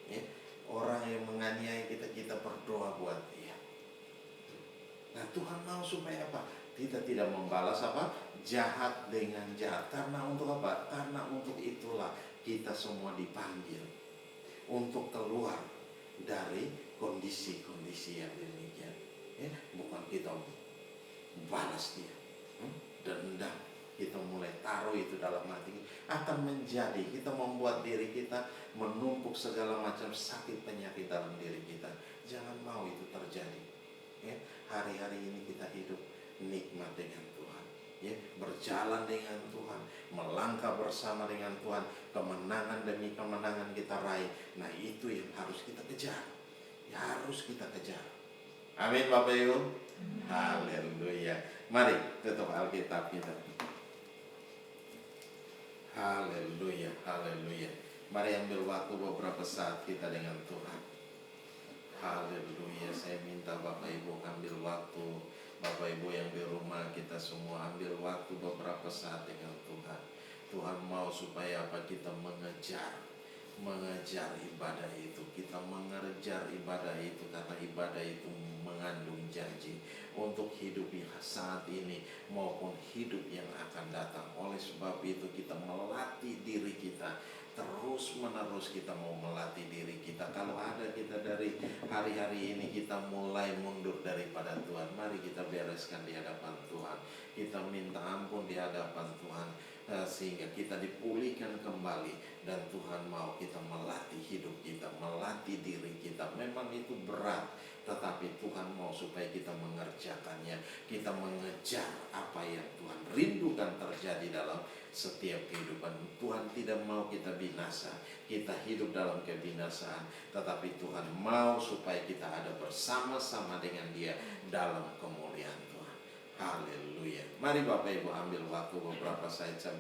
Ya, orang yang menganiaya kita berdoa buat dia. Nah, Tuhan mau supaya apa? Kita tidak membalas apa? Jahat dengan jahat. Karena untuk apa? Karena untuk itulah kita semua dipanggil untuk keluar dari kondisi-kondisi yang demikian. Ya, bukan kita balas dia, dendam. Kita mulai taruh itu dalam hati, akan menjadi kita membuat diri kita menumpuk segala macam sakit penyakit dalam diri kita. Jangan mau itu terjadi. Ya, hari-hari ini kita hidup nikmat dengan Tuhan, ya, berjalan dengan Tuhan, melangkah bersama dengan Tuhan, kemenangan demi kemenangan kita raih. Nah, itu yang harus kita kejar, ya, harus kita kejar. Amin, Bapak Ibu. Haleluya. Mari tutup Alkitab kita. Haleluya, haleluya. Mari ambil waktu beberapa saat kita dengan Tuhan. Haleluya. Saya minta Bapak Ibu ambil waktu Bapak Ibu yang di rumah, kita semua ambil waktu beberapa saat dengan Tuhan. Tuhan mau supaya apa? Kita mengejar ibadah itu. Kita mengejar ibadah itu karena ibadah itu mengandung janji untuk hidup yang saat ini maupun hidup yang akan datang. Oleh sebab itu kita melatih diri kita terus menerus. Kita mau melatih diri kita. Kalau ada kita dari hari-hari ini kita mulai mundur daripada Tuhan, mari kita bereskan di hadapan Tuhan. Kita minta ampun di hadapan Tuhan, sehingga kita dipulihkan kembali. Dan Tuhan mau kita melatih hidup kita, melatih diri kita. Memang itu berat, tetapi Tuhan mau supaya kita mengerjakannya. Kita mengejar apa yang Tuhan rindukan terjadi dalam setiap kehidupan. Tuhan tidak mau kita binasa, kita hidup dalam kebinasaan, tetapi Tuhan mau supaya kita ada bersama-sama dengan Dia dalam kemuliaan Tuhan. Haleluya. Mari Bapak Ibu ambil waktu beberapa saat saya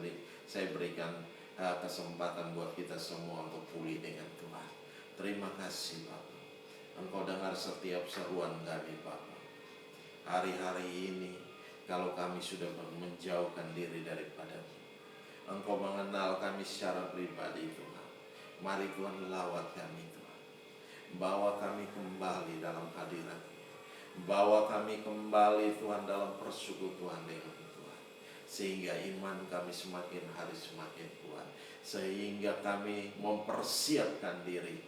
berikan kesempatan buat kita semua untuk pulih dengan Tuhan. Terima kasih Bapak, Engkau dengar setiap seruan kami Bapak. Hari-hari ini kalau kami sudah menjauhkan diri daripada-Mu, Engkau mengenal kami secara pribadi Tuhan. Mari Tuhan lawat kami Tuhan. Bawa kami kembali dalam hadirat. Bawa kami kembali Tuhan dalam persekutuan dengan Tuhan. Sehingga iman kami semakin hari semakin kuat. Sehingga kami mempersiapkan diri,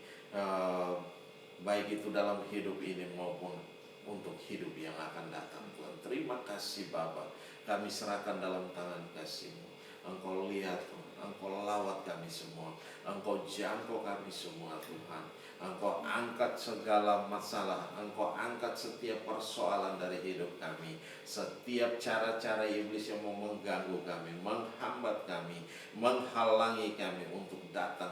baik itu dalam hidup ini maupun untuk hidup yang akan datang Tuhan. Terima kasih Bapa. Kami serahkan dalam tangan kasih-Mu. Engkau lihat, Engkau lawat kami semua, Engkau jangkau kami semua Tuhan. Engkau angkat segala masalah, Engkau angkat setiap persoalan dari hidup kami. Setiap cara-cara iblis yang mau mengganggu kami, menghambat kami, menghalangi kami untuk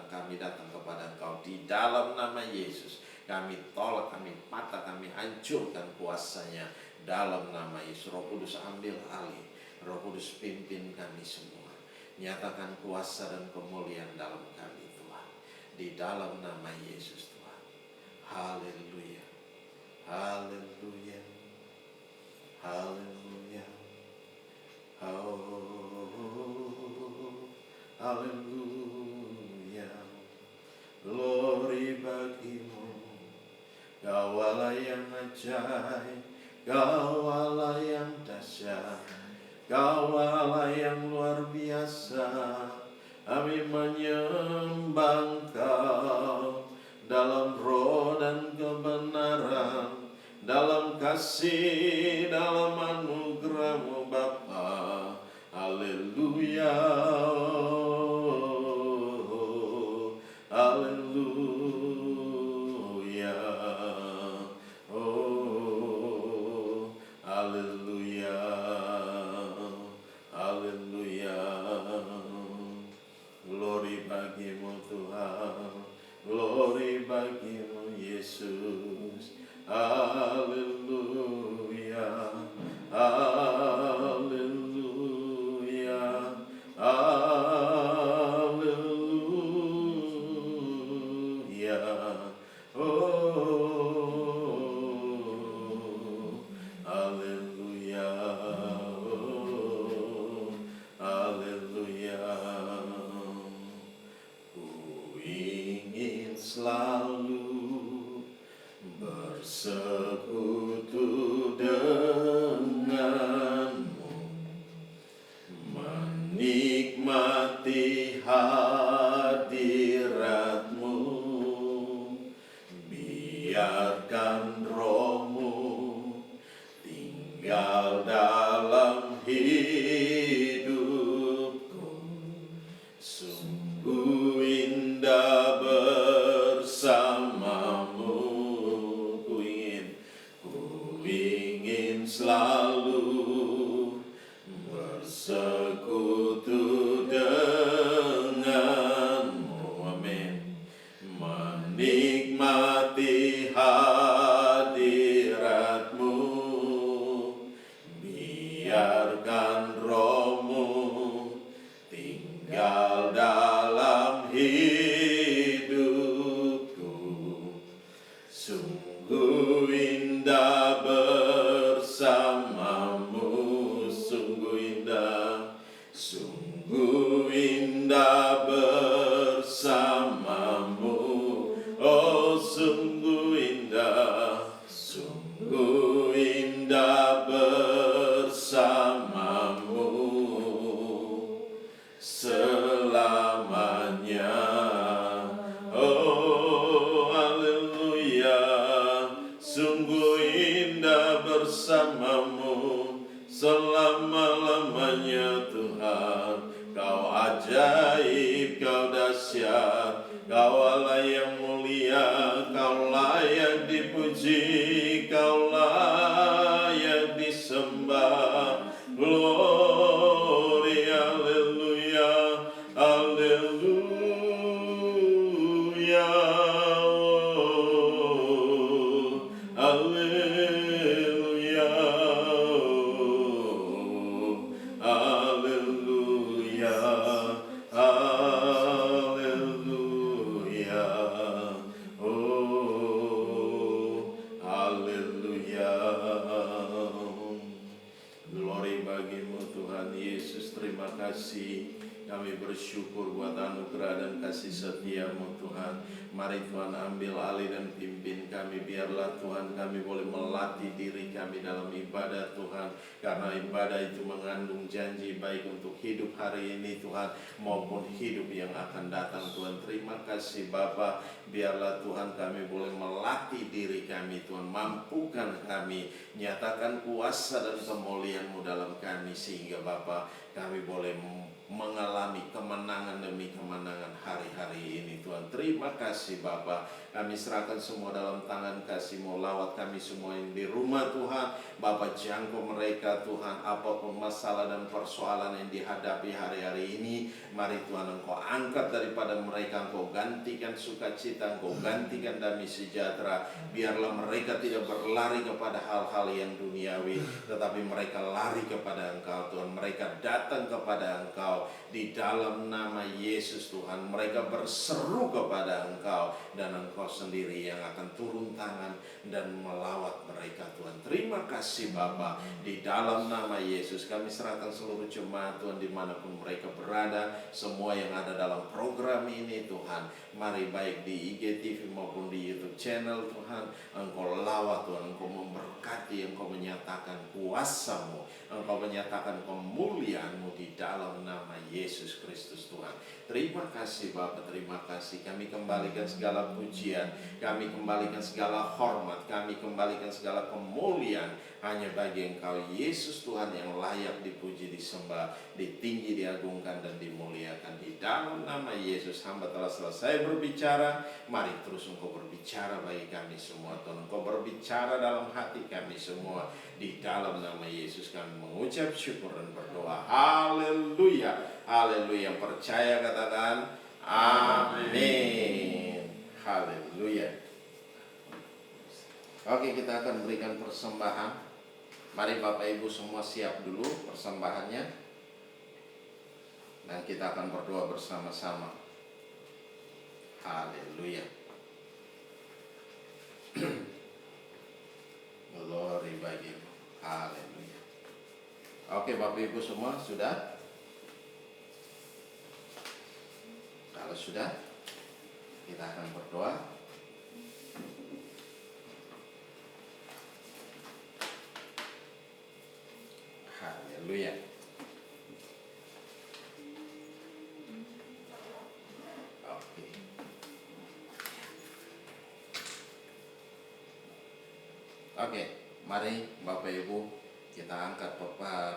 kami datang kepada Engkau. Di dalam nama Yesus kami tolak, kami patah, kami hancurkan kuasanya. Dalam nama Yesus, Roh Kudus ambil alih, Roh Kudus pimpin kami semua. Nyatakan kuasa dan kemuliaan dalam kami Tuhan. Di dalam nama Yesus Tuhan. Haleluya. Haleluya. Haleluya. Haleluya. Glory bagi-Mu. Kau Allah yang ajaib, Kau Allah yang dahsyat, Kau Allah yang luar biasa. Kami menyembah Engkau dalam roh dan kebenaran, dalam kasih, dalam anugerah-Mu Bapa. Haleluya. Haleluya. Oh, haleluya. Haleluya. Glory bagi-Mu Tuhan, glory bagi-Mu Yesus. Haleluya. Haleluya. Haleluya. Oh, haleluya. Oh, haleluya. Ku ingin selalu bersekutu denganmu, menikmati hadirat-Mu. Biarkan Roh-Mu tinggal dalam hidupku. Sungguh indah bersama-Mu. Ku ingin selalu bersekutu denganmu. Amin. Menikmati hadirat-Mu. Biarkan Roh-Mu tinggal dalam hidupku. Sungguh indah bersama ajaib, Kau dahsyat, Kau Allah yang mulia, Kau layak dipuji, Kau layak disembah. Glory, haleluya, haleluya, oh, haleluya, oh, haleluya, haleluya, oh, haleluya. Glory bagimu Tuhan Yesus, terima kasih. Kami bersyukur buat anugerah dan kasih setia-Mu Tuhan. Mari Tuhan ambil alih dan pimpin kami. Biarlah Tuhan kami boleh melatih diri kami dalam ibadah Tuhan. Karena ibadah itu mengandung janji baik untuk hidup hari ini Tuhan, maupun hidup yang akan datang Tuhan. Terima kasih Bapa. Biarlah Tuhan kami boleh melatih diri kami Tuhan. Mampukan kami, nyatakan kuasa dan kemuliaan-Mu dalam kami. Sehingga Bapa kami boleh mengalami kemenangan demi kemenangan hari-hari ini Tuhan. Terima kasih Bapa. Kami serahkan semua dalam tangan kasih-Mu. Lawat kami semua yang di rumah Tuhan. Bapa jangkau mereka Tuhan. Apapun masalah dan persoalan yang dihadapi hari-hari ini, mari Tuhan Engkau angkat daripada mereka. Engkau gantikan sukacita, Engkau gantikan damai sejahtera. Biarlah mereka tidak berlari kepada hal-hal yang duniawi, tetapi mereka lari kepada Engkau Tuhan. Mereka datang kepada Engkau di dalam nama Yesus Tuhan. Mereka berseru kepada Engkau, dan Engkau sendiri yang akan turun tangan dan melawat mereka Tuhan. Terima kasih Bapa. Di dalam nama Yesus kami serahkan seluruh jemaat Tuhan dimanapun mereka berada, semua yang ada dalam program ini Tuhan. Mari baik di IGTV maupun di YouTube channel Tuhan, Engkau lawat Tuhan. Engkau memberkati, Engkau menyatakan kuasa-Mu, Engkau menyatakan kemuliaan-Mu di dalam nama Yesus Kristus Tuhan. Terima kasih Bapa, terima kasih. Kami kembalikan segala pujian, kami kembalikan segala hormat, kami kembalikan segala kemuliaan hanya bagi Engkau Yesus Tuhan, yang layak dipuji, disembah, ditinggi, diagungkan, dan dimuliakan. Di dalam nama Yesus hamba telah selesai berbicara. Mari terus Engkau berbicara bagi kami semua Tuhan. Engkau berbicara dalam hati kami semua. Di dalam nama Yesus kami mengucap syukur dan berdoa. Haleluya, haleluya. Yang percaya katakan amin. Haleluya. Oke, kita akan berikan persembahan. Mari Bapak Ibu semua siap dulu persembahannya, dan kita akan berdoa bersama-sama. Haleluya. Glory bagimu. Haleluya. Oke Bapak Ibu semua sudah? Kalau sudah, kita akan berdoa. Haleluya. Oke. Oke, mari Bapak Ibu kita angkat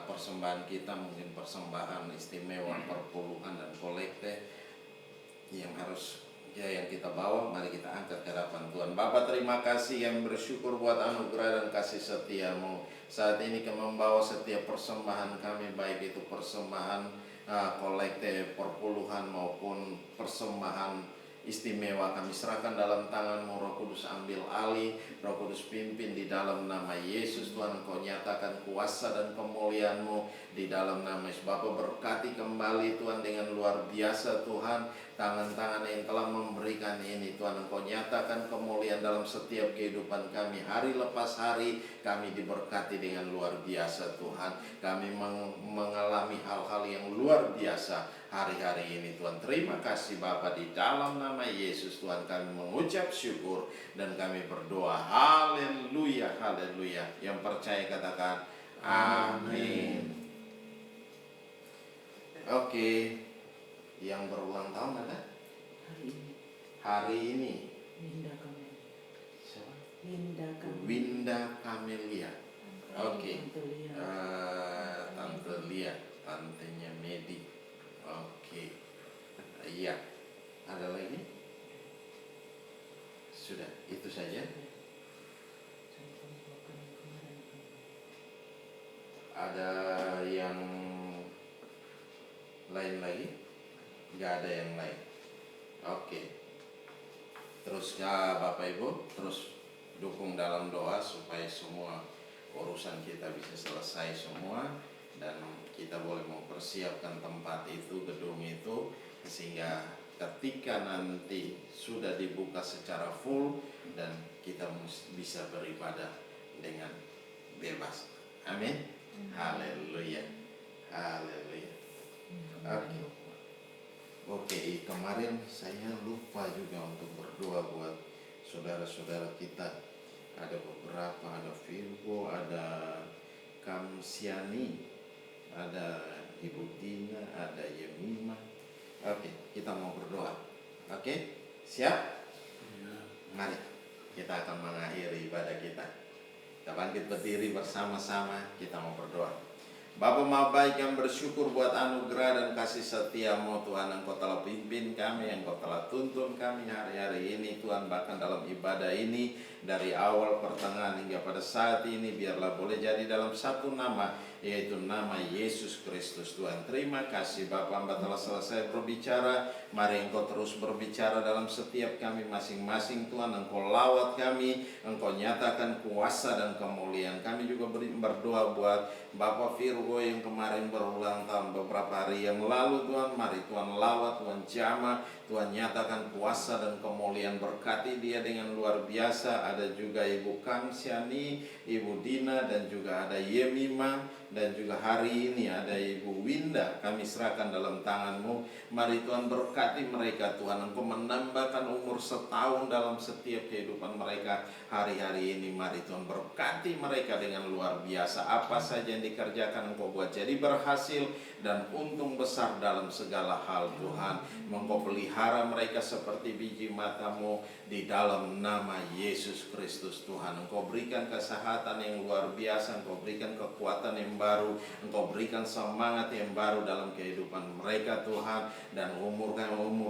persembahan kita, mungkin persembahan istimewa, perpuluhan dan kolekte yang harus yang kita bawa. Mari kita angkat ke hadapan Tuhan. Bapa, terima kasih, yang bersyukur buat anugerah dan kasih setia-Mu. Saat ini kami membawa setiap persembahan kami, baik itu persembahan kolekte, perpuluhan maupun persembahan istimewa, kami serahkan dalam tangan-Mu. Roh Kudus ambil alih, Roh Kudus pimpin di dalam nama Yesus Tuhan. Engkau nyatakan kuasa dan kemuliaan-Mu di dalam nama Yesus. Bapa, berkati kembali Tuhan dengan luar biasa Tuhan, tangan-tangan yang telah memberikan ini Tuhan. Engkau nyatakan kemuliaan dalam setiap kehidupan kami. Hari lepas hari kami diberkati dengan luar biasa Tuhan. Kami mengalami hal-hal yang luar biasa hari-hari ini Tuhan. Terima kasih Bapa, di dalam nama Yesus Tuhan kami mengucap syukur dan kami berdoa. Haleluya, haleluya. Yang percaya katakan amin. Oke, yang berulang tahun ada? Hari ini. Winda Kamelia. Siapa? Winda Kamelia. Winda Kamelia. Oke. Tante Lia. Tante Lia, tantenya Medi. Oke. Iya. Ada lagi? Sudah, itu saja. Ada yang lain lagi? Nggak ada yang lain. Oke. Terus ya Bapak Ibu, terus dukung dalam doa supaya semua urusan kita bisa selesai semua, dan kita boleh mempersiapkan tempat itu, gedung itu, sehingga ketika nanti sudah dibuka secara full dan kita bisa beribadah dengan bebas. Amin. Haleluya. Haleluya. Oke, kemarin saya lupa juga untuk berdoa buat saudara-saudara kita. Ada beberapa, ada Virgo, ada Kamsiani, ada Ibu Dina, ada Yemima. Oke, kita mau berdoa. Oke, siap? Mari kita akan mengakhiri ibadah kita. Kita bangkit berdiri bersama-sama, kita mau berdoa. Bapa Maha Baik, yang bersyukur buat anugerah dan kasih setia-Mu Tuhan. Engkau telah pimpin kami, Engkau telah tuntun kami hari-hari ini Tuhan. Bahkan dalam ibadah ini, dari awal pertengahan hingga pada saat ini, biarlah boleh jadi dalam satu nama, yaitu nama Yesus Kristus Tuhan. Terima kasih Bapa, Hamba telah selesai berbicara. Mari Engkau terus berbicara dalam setiap kami masing-masing Tuhan. Engkau lawat kami, Engkau nyatakan kuasa dan kemuliaan. Kami juga berdoa buat Bapak Virgo yang kemarin berulang tahun beberapa hari yang lalu Tuhan. Mari Tuhan lawat, Tuhan jamah, Tuhan nyatakan kuasa dan kemuliaan, berkati dia dengan luar biasa. Ada juga Ibu Kamsiani, Ibu Dina, dan juga ada Yemima, dan juga hari ini ada Ibu Winda. Kami serahkan dalam tangan-Mu. Mari Tuhan berkati mereka Tuhan. Engkau menambahkan umur setahun dalam setiap kehidupan mereka hari-hari ini. Mari Tuhan berkati mereka dengan luar biasa. Apa saja yang dikerjakan Engkau buat jadi berhasil dan untung besar dalam segala hal Tuhan. Engkau pelihara mereka seperti biji mata-Mu di dalam nama Yesus Kristus Tuhan. Engkau berikan kesehatan yang luar biasa, Engkau berikan kekuatan yang baru, Engkau berikan semangat yang baru dalam kehidupan mereka Tuhan. Dan umur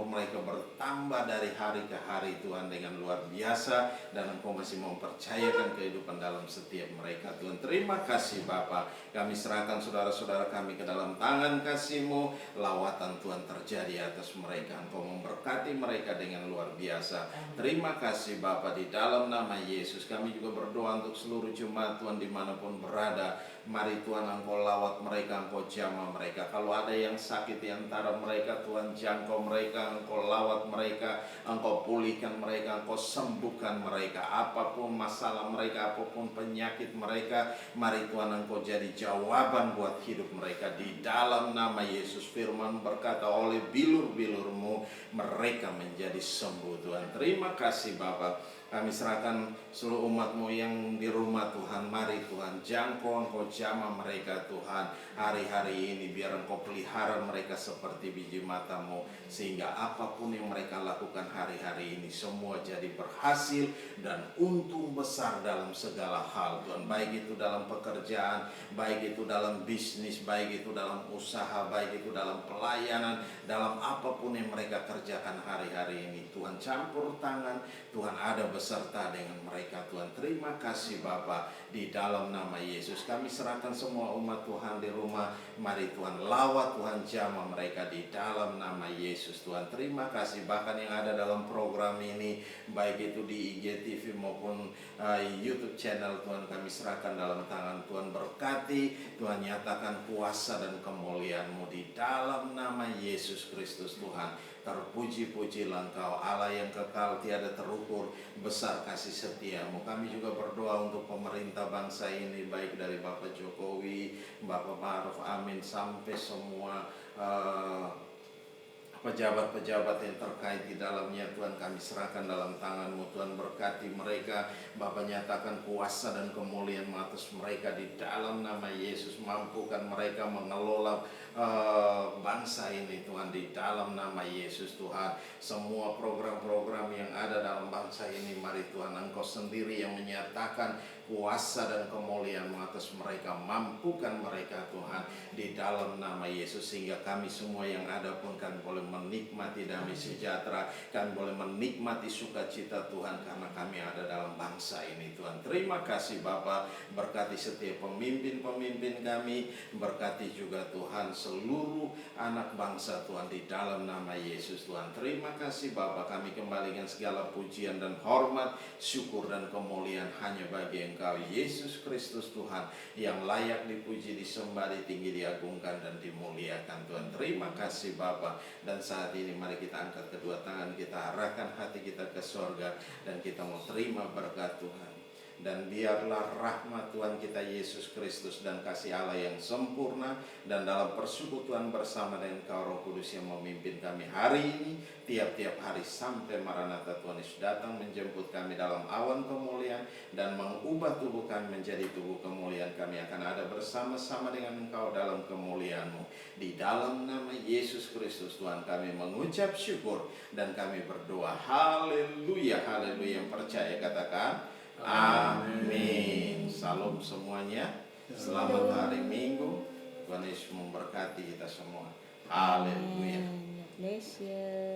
mereka bertambah dari hari ke hari Tuhan dengan luar biasa. Dan Engkau masih mempercayakan kehidupan dalam setiap mereka Tuhan. Terima kasih Bapa. Kami serahkan saudara-saudara kami ke dalam tangan kasih-Mu. Lawatan Tuhan terjadi atas mereka. Engkau memberkati mereka dengan luar biasa. Terima kasih Bapa, di dalam nama Yesus. Kami juga berdoa untuk seluruh jemaat Tuhan dimanapun berada. Mari Tuhan Engkau lawat mereka, Engkau jamah mereka. Kalau ada yang sakit di antara mereka Tuhan, jangkau mereka, Engkau lawat mereka, Engkau pulihkan mereka, Engkau sembuhkan mereka. Apapun masalah mereka, apapun penyakit mereka, mari Tuhan Engkau jadi jawaban buat hidup mereka. Di dalam nama Yesus, firman berkata, oleh bilur-bilur-Mu mereka menjadi sembuh Tuhan. Terima kasih Bapa. Kami serahkan seluruh umat-Mu yang di rumah Tuhan. Mari Tuhan jangkau, Engkau jamah mereka Tuhan. Hari-hari ini biar Engkau pelihara mereka seperti biji mata-Mu, sehingga apapun yang mereka lakukan hari-hari ini semua jadi berhasil dan untung besar dalam segala hal Tuhan. Baik itu dalam pekerjaan, baik itu dalam bisnis, baik itu dalam usaha, baik itu dalam pelayanan, dalam apapun yang mereka kerjakan hari-hari ini Tuhan, campur tangan Tuhan ada beserta dengan mereka Tuhan. Terima kasih Bapa, di dalam nama Yesus kami serahkan semua umat Tuhan di rumah. Mari Tuhan lawat, Tuhan jamah mereka di dalam nama Yesus Tuhan. Terima kasih bahkan yang ada dalam program ini, baik itu di IGTV maupun YouTube channel Tuhan, kami serahkan dalam tangan Tuhan. Berkati Tuhan, nyatakan kuasa dan kemuliaan-Mu di dalam nama Yesus Kristus Tuhan. Terpuji-pujilah Engkau Allah yang kekal tiada terukur, besar kasih setia-Mu. Kami juga berdoa untuk pemerintah bangsa ini, baik dari Bapak Jokowi, Bapak Ma'ruf Amin, sampai semua pejabat-pejabat yang terkait di dalamnya Tuhan. Kami serahkan dalam tangan-Mu Tuhan. Berkati mereka Bapa, nyatakan kuasa dan kemuliaan atas mereka di dalam nama Yesus. Mampukan mereka mengelola bangsa ini Tuhan, di dalam nama Yesus Tuhan. Semua program-program yang ada dalam bangsa ini, mari Tuhan Engkau sendiri yang menyatakan kuasa dan kemuliaan atas mereka. Mampukan mereka Tuhan di dalam nama Yesus, sehingga kami semua yang ada pun kami boleh menikmati damai sejahtera, kami boleh menikmati sukacita Tuhan karena kami ada dalam bangsa ini Tuhan. Terima kasih Bapa, berkati setiap pemimpin-pemimpin kami, berkati juga Tuhan seluruh anak bangsa Tuhan di dalam nama Yesus Tuhan. Terima kasih Bapa, kami kembalikan segala pujian dan hormat, syukur dan kemuliaan hanya bagi Engkau Yesus Kristus Tuhan, yang layak dipuji, disembah, ditinggi, diagungkan dan dimuliakan Tuhan. Terima kasih Bapa. Dan saat ini mari kita angkat kedua tangan, kita arahkan hati kita ke sorga, dan kita mau terima berkat Tuhan. Dan biarlah rahmat Tuhan kita Yesus Kristus dan kasih Allah yang sempurna dan dalam persekutuan bersama dengan Engkau Roh Kudus yang memimpin kami hari ini, tiap-tiap hari sampai Maranatha Tuhan Yesus datang menjemput kami dalam awan kemuliaan dan mengubah tubuh kami menjadi tubuh kemuliaan. Kami akan ada bersama-sama dengan Engkau dalam kemuliaan-Mu. Di dalam nama Yesus Kristus Tuhan kami mengucap syukur dan kami berdoa. Haleluya, haleluya. Yang percaya katakan amin. Salam semuanya. Selamat hari Minggu. Tuhan Yesus memberkati kita semua. Haleluya. Bless you.